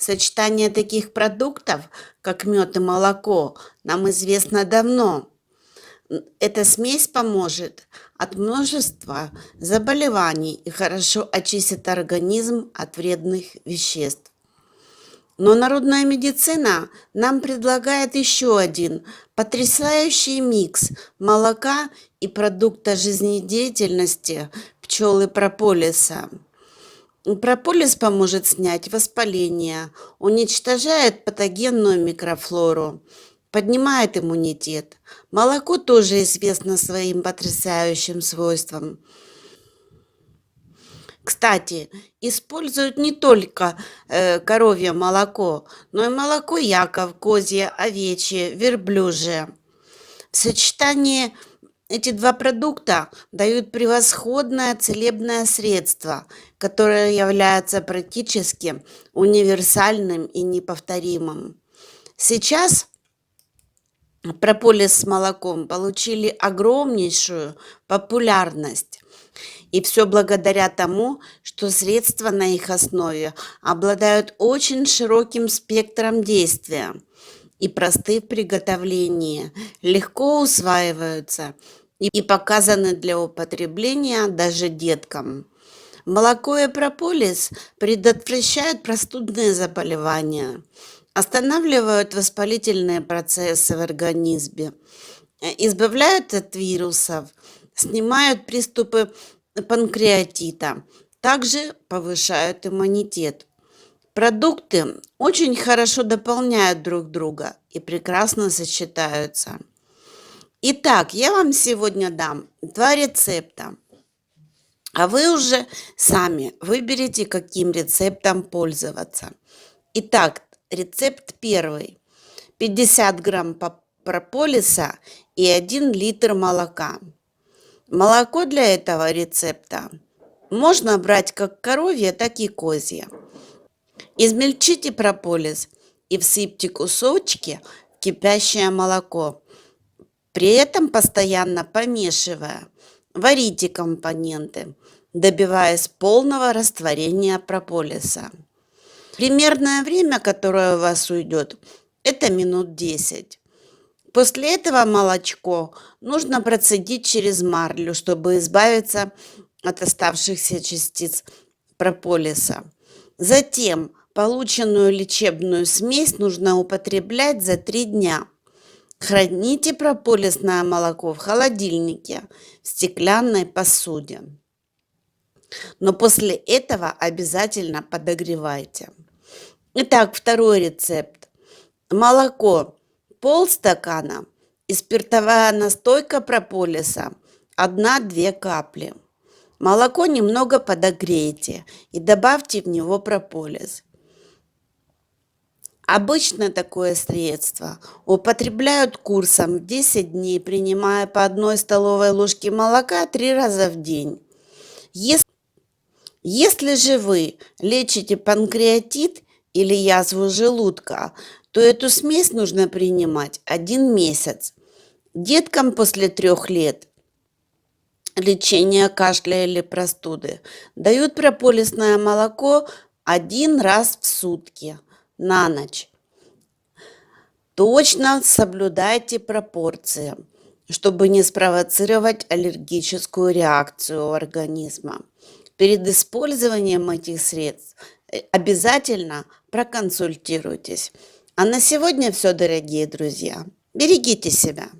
Сочетание таких продуктов, как мед и молоко, нам известно давно. Эта смесь поможет от множества заболеваний и хорошо очистит организм от вредных веществ. Но народная медицина нам предлагает еще один потрясающий микс молока и продукта жизнедеятельности пчелы прополиса. Прополис поможет снять воспаление, уничтожает патогенную микрофлору, поднимает иммунитет. Молоко тоже известно своим потрясающим свойствам. Кстати, используют не только коровье молоко, но и молоко яков, козье, овечье, верблюжье. В сочетании эти два продукта дают превосходное целебное средство, которое является практически универсальным и неповторимым. Сейчас прополис с молоком получили огромнейшую популярность. И все благодаря тому, что средства на их основе обладают очень широким спектром действия и просты в приготовлении, легко усваиваются и показаны для употребления даже деткам. Молоко и прополис предотвращают простудные заболевания, останавливают воспалительные процессы в организме, избавляют от вирусов, снимают приступы панкреатита, также повышают иммунитет. Продукты очень хорошо дополняют друг друга и прекрасно сочетаются. Итак, я вам сегодня дам два рецепта, а вы уже сами выберите, каким рецептом пользоваться. Итак, рецепт первый. 50 грамм прополиса и 1 литр молока. Молоко для этого рецепта можно брать как коровье, так и козье. Измельчите прополис и всыпьте кусочки в кипящее молоко. При этом постоянно помешивая, варите компоненты, добиваясь полного растворения прополиса. Примерное время, которое у вас уйдет, это минут 10. После этого молочко нужно процедить через марлю, чтобы избавиться от оставшихся частиц прополиса. Затем полученную лечебную смесь нужно употреблять за 3 дня. Храните прополисное молоко в холодильнике в стеклянной посуде. Но после этого обязательно подогревайте. Итак, второй рецепт. Молоко полстакана и спиртовая настойка прополиса 1-2 капли. Молоко немного подогрейте и добавьте в него прополис. Обычно такое средство употребляют курсом в 10 дней, принимая по 1 столовой ложке молока 3 раза в день. Если же вы лечите панкреатит или язву желудка, то эту смесь нужно принимать 1 месяц. Деткам после 3 лет лечения кашля или простуды дают прополисное молоко 1 раз в сутки на ночь. Точно соблюдайте пропорции, чтобы не спровоцировать аллергическую реакцию у организма. Перед использованием этих средств обязательно проконсультируйтесь. А на сегодня все, дорогие друзья. Берегите себя.